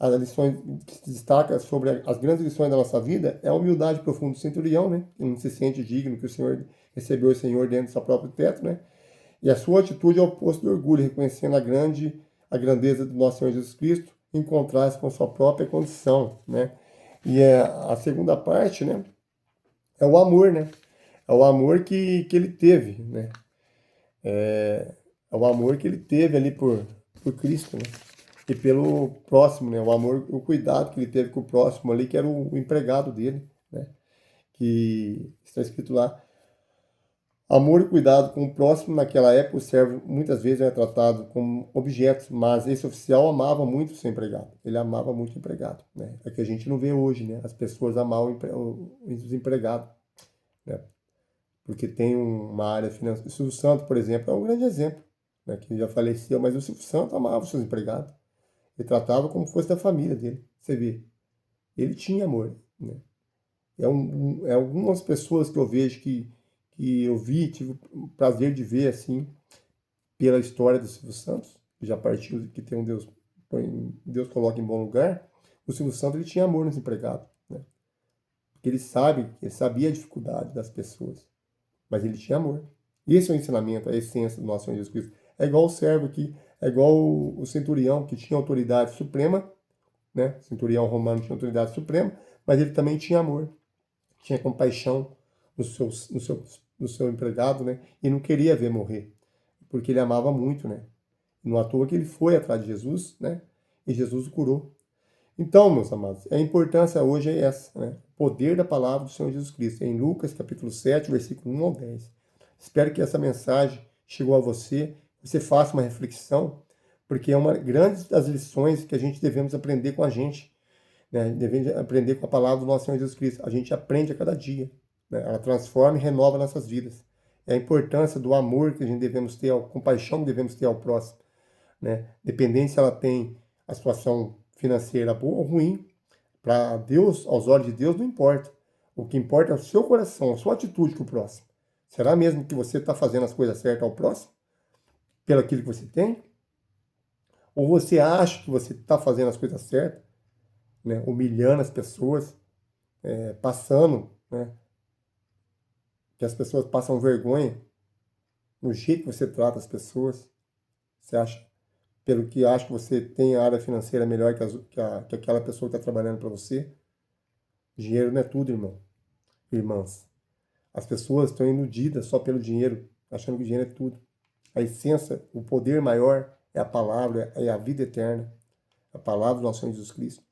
as lições que se destaca sobre as grandes lições da nossa vida é a humildade profunda do centurião, né? Que não se sente digno que o Senhor recebeu o Senhor dentro do seu próprio teto, né? E a sua atitude é o oposto do orgulho, reconhecendo a grandeza do nosso Senhor Jesus Cristo, em contraste com sua própria condição, né? E a segunda parte, né? É o amor, né? É o amor que ele teve, né? É o amor que ele teve ali por Cristo, né? E pelo próximo, né? O amor, o cuidado que ele teve com o próximo ali, que era o empregado dele, né? Que está escrito lá. Amor e cuidado com o próximo naquela época, o servo muitas vezes era tratado como objetos, mas esse oficial amava muito o seu empregado. Ele amava muito o empregado, né? É que a gente não vê hoje, né? As pessoas amam os empregados, né? Porque tem uma área financeira. O Silvio Santos, por exemplo, é um grande exemplo, né? Que já faleceu, mas o Silvio Santos amava os seus empregados. Ele tratava como fosse da família dele. Você vê, ele tinha amor, né? É algumas pessoas que eu vejo que eu vi, tive o prazer de ver assim, pela história do Silvio Santos, que já partiu que tem um Deus, Deus coloca em bom lugar. O Silvio Santos ele tinha amor nos empregados, né? Porque ele sabia a dificuldade das pessoas, mas ele tinha amor. E esse é o ensinamento, a essência do nosso Senhor Jesus Cristo. É igual o servo aqui, é igual o centurião que tinha autoridade suprema, né? O centurião romano tinha autoridade suprema, mas ele também tinha amor, tinha compaixão no seu empregado, né? E não queria ver morrer, porque ele amava muito, né? Não à toa que ele foi atrás de Jesus, né? E Jesus o curou. Então, meus amados, a importância hoje é essa, né? O poder da palavra do Senhor Jesus Cristo, em Lucas capítulo 7, versículo 1 ao 10. Espero que essa mensagem chegou a você, você faça uma reflexão, porque é uma grande das lições que a gente devemos aprender com a gente, né? Devemos aprender com a palavra do nosso Senhor Jesus Cristo. A gente aprende a cada dia, né? Ela transforma e renova nossas vidas. É a importância do amor que a gente devemos ter, a compaixão que devemos ter ao próximo, né? Dependente se ela tem a situação financeira boa ou ruim, para Deus, aos olhos de Deus, não importa. O que importa é o seu coração, a sua atitude com o próximo. Será mesmo que você está fazendo as coisas certas ao próximo? Pelo aquilo que você tem? Ou você acha que você está fazendo as coisas certas, né? Humilhando as pessoas, passando, né? Que as pessoas passam vergonha no jeito que você trata as pessoas? Você acha pelo que acha que você tem a área financeira melhor que aquela pessoa que está trabalhando para você? Dinheiro não é tudo, irmão, irmãs. As pessoas estão iludidas só pelo dinheiro, achando que o dinheiro é tudo. A essência, o poder maior é a palavra, é a vida eterna. A palavra do nosso Senhor Jesus Cristo,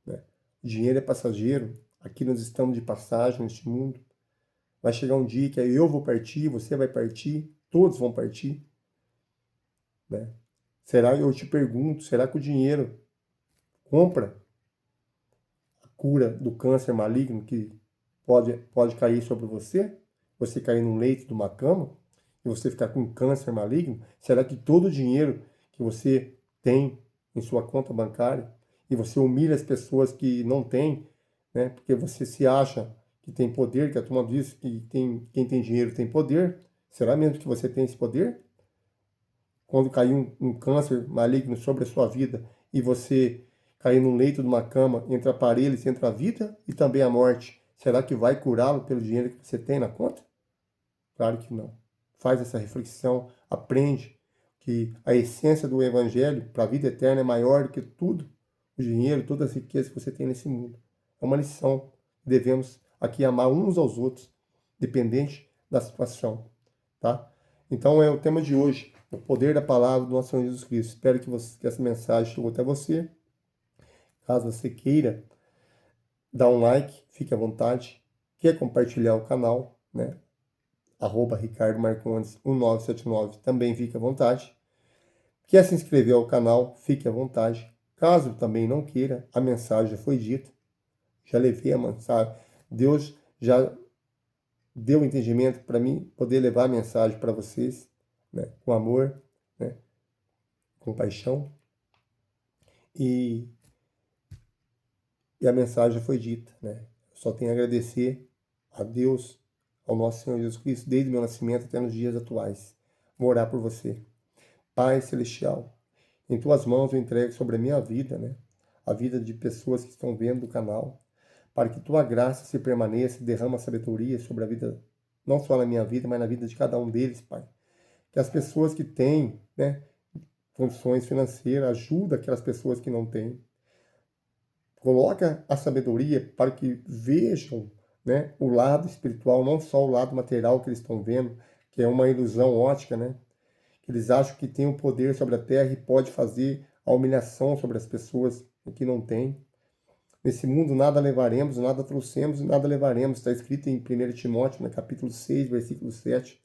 né? O dinheiro é passageiro. Aqui nós estamos de passagem neste mundo. Vai chegar um dia que eu vou partir, você vai partir, todos vão partir, né? Eu te pergunto, será que o dinheiro compra a cura do câncer maligno que pode cair sobre você? Você cair num leito de uma cama e você ficar com câncer maligno? Será que todo o dinheiro que você tem em sua conta bancária e você humilha as pessoas que não têm, né? Porque você se acha que tem poder, que a turma diz que quem tem dinheiro tem poder. Será mesmo que você tem esse poder? Quando cair um câncer maligno sobre a sua vida e você cair num leito de uma cama, entre aparelhos, entre a vida e também a morte, será que vai curá-lo pelo dinheiro que você tem na conta? Claro que não. Faz essa reflexão, aprende que a essência do Evangelho para a vida eterna é maior do que tudo, o dinheiro, todas as riquezas que você tem nesse mundo. É uma lição. Devemos aqui amar uns aos outros, dependente da situação, tá? Então é o tema de hoje, o poder da palavra do nosso Senhor Jesus Cristo. Espero que essa mensagem chegue até você. Caso você queira dar um like, fique à vontade. Quer compartilhar o canal, né? @Ricardo Marcondes 1979, também fique à vontade. Quer se inscrever ao canal, fique à vontade. Caso também não queira, a mensagem já foi dita. Já levei a mensagem. Deus já deu entendimento para mim poder levar a mensagem para vocês, né? Com amor, né? Com paixão. E a mensagem foi dita, né? Só tenho a agradecer a Deus, ao nosso Senhor Jesus Cristo, desde o meu nascimento até nos dias atuais. Vou orar por você. Pai Celestial, em Tuas mãos eu entrego sobre a minha vida, né? A vida de pessoas que estão vendo o canal, para que Tua graça se permaneça e derrama sabedoria sobre a vida, não só na minha vida, mas na vida de cada um deles, Pai. Que as pessoas que têm, né, condições financeiras, ajuda aquelas pessoas que não têm. Coloca a sabedoria para que vejam, né, o lado espiritual, não só o lado material que eles estão vendo, que é uma ilusão ótica, né? Que eles acham que tem o poder sobre a terra e pode fazer a humilhação sobre as pessoas que não têm. Nesse mundo nada levaremos, nada trouxemos e nada levaremos. Está escrito em 1 Timóteo, no capítulo 6, versículo 7.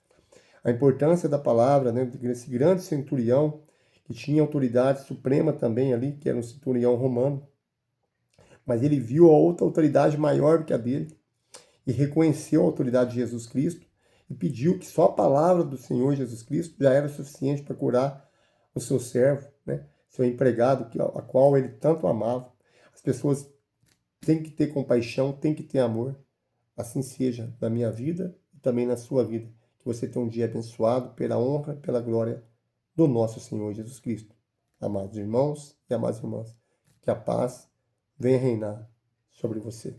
A importância da palavra, né, desse grande centurião, que tinha autoridade suprema também ali, que era um centurião romano, mas ele viu a outra autoridade maior do que a dele e reconheceu a autoridade de Jesus Cristo e pediu que só a palavra do Senhor Jesus Cristo já era suficiente para curar o seu servo, né? Seu empregado, a qual ele tanto amava. As pessoas têm que ter compaixão, têm que ter amor. Assim seja na minha vida e também na sua vida. Que você tenha um dia abençoado pela honra e pela glória do nosso Senhor Jesus Cristo. Amados irmãos e amadas irmãs, que a paz venha reinar sobre você.